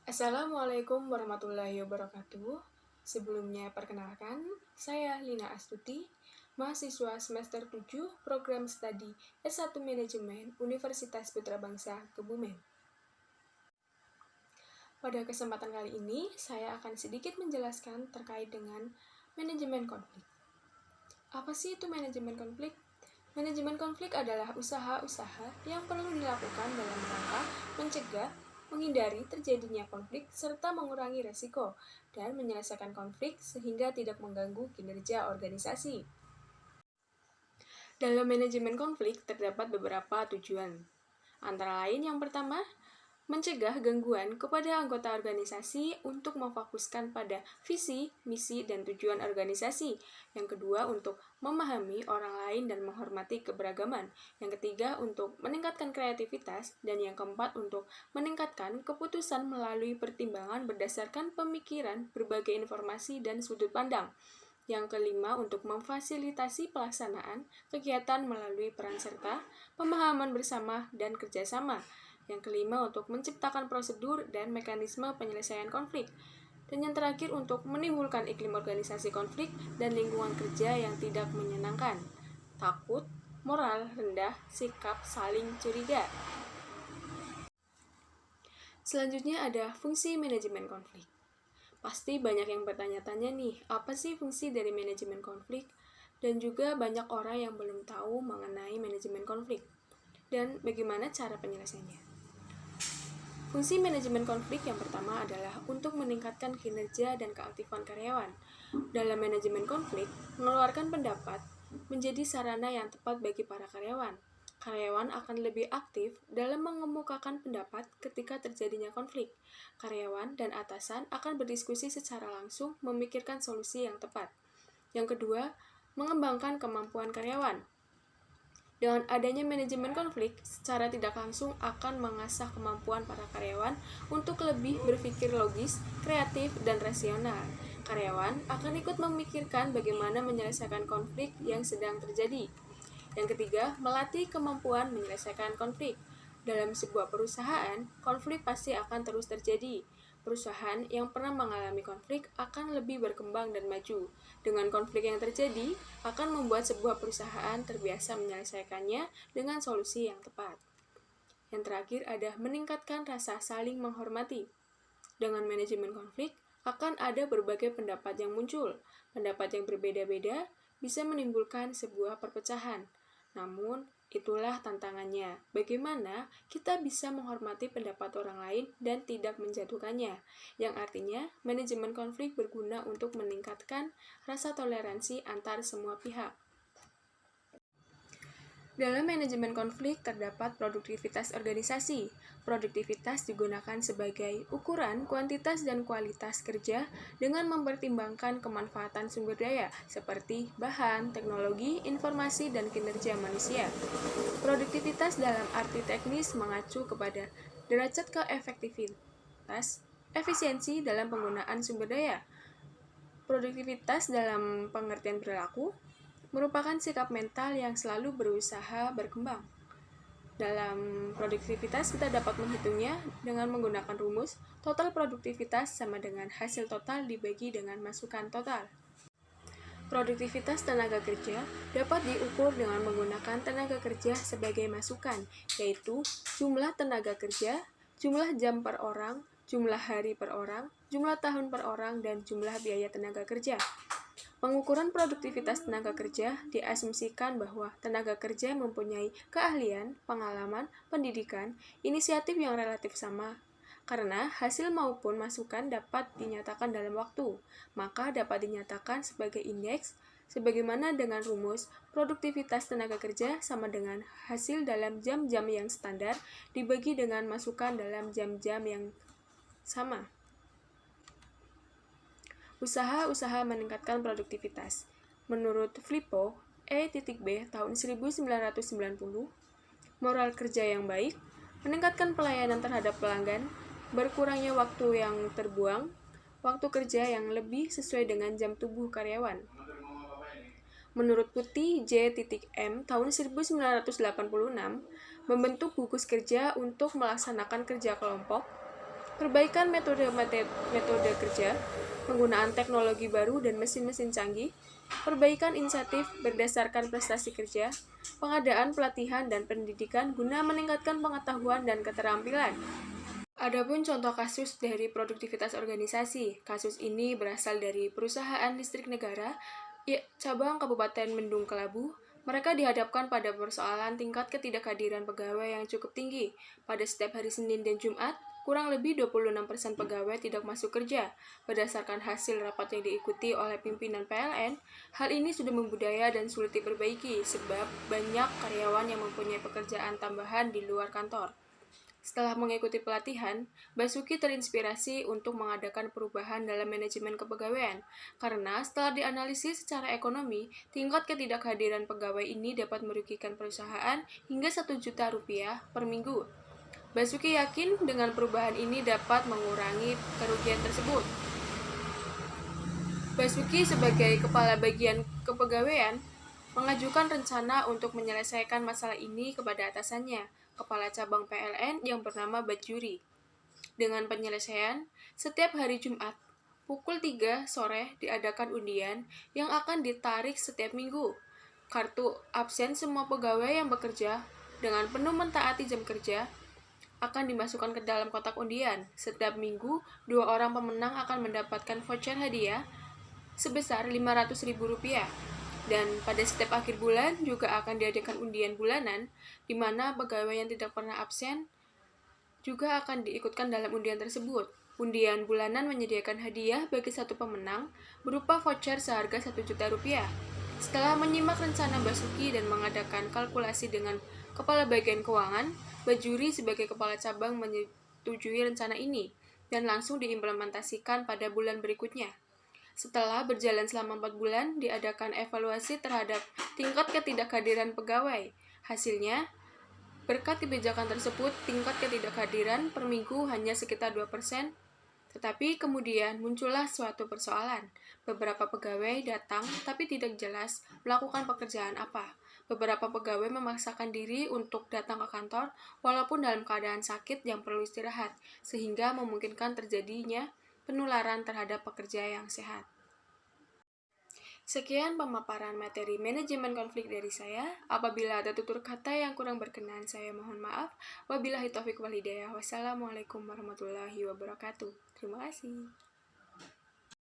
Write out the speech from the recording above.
Assalamualaikum warahmatullahi wabarakatuh. Sebelumnya perkenalkan, saya Lina Astuti, mahasiswa semester 7 program studi S1 Manajemen Universitas Putra Bangsa Kebumen. Pada kesempatan kali ini, saya akan sedikit menjelaskan terkait dengan manajemen konflik. Apa sih itu manajemen konflik? Manajemen konflik adalah usaha-usaha yang perlu dilakukan dalam rangka mencegah, menghindari terjadinya konflik, serta mengurangi resiko dan menyelesaikan konflik sehingga tidak mengganggu kinerja organisasi. Dalam manajemen konflik terdapat beberapa tujuan. Antara lain yang pertama, mencegah gangguan kepada anggota organisasi untuk memfokuskan pada visi, misi, dan tujuan organisasi. Yang kedua, untuk memahami orang lain dan menghormati keberagaman. Yang ketiga, untuk meningkatkan kreativitas. Dan yang keempat, untuk meningkatkan keputusan melalui pertimbangan berdasarkan pemikiran, berbagai informasi, dan sudut pandang. Yang kelima, untuk memfasilitasi pelaksanaan kegiatan melalui peran serta, pemahaman bersama, dan kerjasama. Yang kelima, untuk menciptakan prosedur dan mekanisme penyelesaian konflik. Dan yang terakhir, untuk menimbulkan iklim organisasi konflik dan lingkungan kerja yang tidak menyenangkan. Takut, moral rendah, sikap saling curiga. Selanjutnya ada fungsi manajemen konflik. Pasti banyak yang bertanya-tanya nih, apa sih fungsi dari manajemen konflik? Dan juga banyak orang yang belum tahu mengenai manajemen konflik. Dan bagaimana cara penyelesaiannya? Fungsi manajemen konflik yang pertama adalah untuk meningkatkan kinerja dan keaktifan karyawan. Dalam manajemen konflik, mengeluarkan pendapat menjadi sarana yang tepat bagi para karyawan. Karyawan akan lebih aktif dalam mengemukakan pendapat ketika terjadinya konflik. Karyawan dan atasan akan berdiskusi secara langsung memikirkan solusi yang tepat. Yang kedua, mengembangkan kemampuan karyawan. Dengan adanya manajemen konflik, secara tidak langsung akan mengasah kemampuan para karyawan untuk lebih berpikir logis, kreatif, dan rasional. Karyawan akan ikut memikirkan bagaimana menyelesaikan konflik yang sedang terjadi. Yang ketiga, melatih kemampuan menyelesaikan konflik. Dalam sebuah perusahaan, konflik pasti akan terus terjadi. Perusahaan yang pernah mengalami konflik akan lebih berkembang dan maju. Dengan konflik yang terjadi, akan membuat sebuah perusahaan terbiasa menyelesaikannya dengan solusi yang tepat. Yang terakhir ada meningkatkan rasa saling menghormati. Dengan manajemen konflik, akan ada berbagai pendapat yang muncul. Pendapat yang berbeda-beda bisa menimbulkan sebuah perpecahan. Namun, itulah tantangannya. Bagaimana kita bisa menghormati pendapat orang lain dan tidak menjatuhkannya. Yang artinya, manajemen konflik berguna untuk meningkatkan rasa toleransi antar semua pihak. Dalam manajemen konflik terdapat produktivitas organisasi. Produktivitas digunakan sebagai ukuran kuantitas dan kualitas kerja dengan mempertimbangkan kemanfaatan sumber daya seperti bahan, teknologi, informasi, dan kinerja manusia. Produktivitas dalam arti teknis mengacu kepada derajat keefektivitas, efisiensi dalam penggunaan sumber daya. Produktivitas dalam pengertian perilaku merupakan sikap mental yang selalu berusaha berkembang. Dalam produktivitas kita dapat menghitungnya dengan menggunakan rumus total produktivitas sama dengan hasil total dibagi dengan masukan total. Produktivitas tenaga kerja dapat diukur dengan menggunakan tenaga kerja sebagai masukan, yaitu jumlah tenaga kerja, jumlah jam per orang, jumlah hari per orang, jumlah tahun per orang, dan jumlah biaya tenaga kerja. Pengukuran produktivitas tenaga kerja diasumsikan bahwa tenaga kerja mempunyai keahlian, pengalaman, pendidikan, inisiatif yang relatif sama. Karena hasil maupun masukan dapat dinyatakan dalam waktu, maka dapat dinyatakan sebagai indeks, sebagaimana dengan rumus produktivitas tenaga kerja sama dengan hasil dalam jam-jam yang standar dibagi dengan masukan dalam jam-jam yang sama. Usaha-usaha meningkatkan produktivitas. Menurut Filippo E.B. tahun 1990, moral kerja yang baik, meningkatkan pelayanan terhadap pelanggan, berkurangnya waktu yang terbuang, waktu kerja yang lebih sesuai dengan jam tubuh karyawan. Menurut Putih J.M. tahun 1986, membentuk gugus kerja untuk melaksanakan kerja kelompok, perbaikan metode kerja, penggunaan teknologi baru dan mesin-mesin canggih, perbaikan insentif berdasarkan prestasi kerja, pengadaan pelatihan dan pendidikan guna meningkatkan pengetahuan dan keterampilan. Adapun contoh kasus dari produktivitas organisasi, kasus ini berasal dari perusahaan listrik negara, cabang Kabupaten Mendung Kelabu. Mereka dihadapkan pada persoalan tingkat ketidakhadiran pegawai yang cukup tinggi. Pada setiap hari Senin dan Jumat, kurang lebih 26% pegawai tidak masuk kerja. Berdasarkan hasil rapat yang diikuti oleh pimpinan PLN, hal ini sudah membudaya dan sulit diperbaiki sebab banyak karyawan yang mempunyai pekerjaan tambahan di luar kantor. Setelah mengikuti pelatihan, Basuki terinspirasi untuk mengadakan perubahan dalam manajemen kepegawaian, karena setelah dianalisis secara ekonomi, tingkat ketidakhadiran pegawai ini dapat merugikan perusahaan hingga 1 juta rupiah per minggu. Basuki yakin dengan perubahan ini dapat mengurangi kerugian tersebut. Basuki sebagai Kepala Bagian Kepegawaian mengajukan rencana untuk menyelesaikan masalah ini kepada atasannya, Kepala Cabang PLN yang bernama Bajuri. Dengan penyelesaian, setiap hari Jumat, pukul 3 sore diadakan undian yang akan ditarik setiap minggu. Kartu absen semua pegawai yang bekerja dengan penuh mentaati jam kerja akan dimasukkan ke dalam kotak undian. Setiap minggu, 2 orang pemenang akan mendapatkan voucher hadiah sebesar Rp500.000. Dan pada setiap akhir bulan juga akan diadakan undian bulanan, di mana pegawai yang tidak pernah absen juga akan diikutkan dalam undian tersebut. Undian bulanan menyediakan hadiah bagi satu pemenang berupa voucher seharga Rp1 juta. Setelah menyimak rencana Basuki dan mengadakan kalkulasi dengan Kepala Bagian Keuangan, Bajuri sebagai Kepala Cabang menyetujui rencana ini dan langsung diimplementasikan pada bulan berikutnya. Setelah berjalan selama 4 bulan, diadakan evaluasi terhadap tingkat ketidakhadiran pegawai. Hasilnya, berkat kebijakan tersebut, tingkat ketidakhadiran per minggu hanya sekitar 2%, tetapi kemudian muncullah suatu persoalan. Beberapa pegawai datang tapi tidak jelas melakukan pekerjaan apa. Beberapa pegawai memaksakan diri untuk datang ke kantor walaupun dalam keadaan sakit yang perlu istirahat, sehingga memungkinkan terjadinya penularan terhadap pekerja yang sehat. Sekian pemaparan materi manajemen konflik dari saya. Apabila ada tutur kata yang kurang berkenan, saya mohon maaf. Wabillahi taufiq wal hidayah. Wassalamualaikum warahmatullahi wabarakatuh. Terima kasih.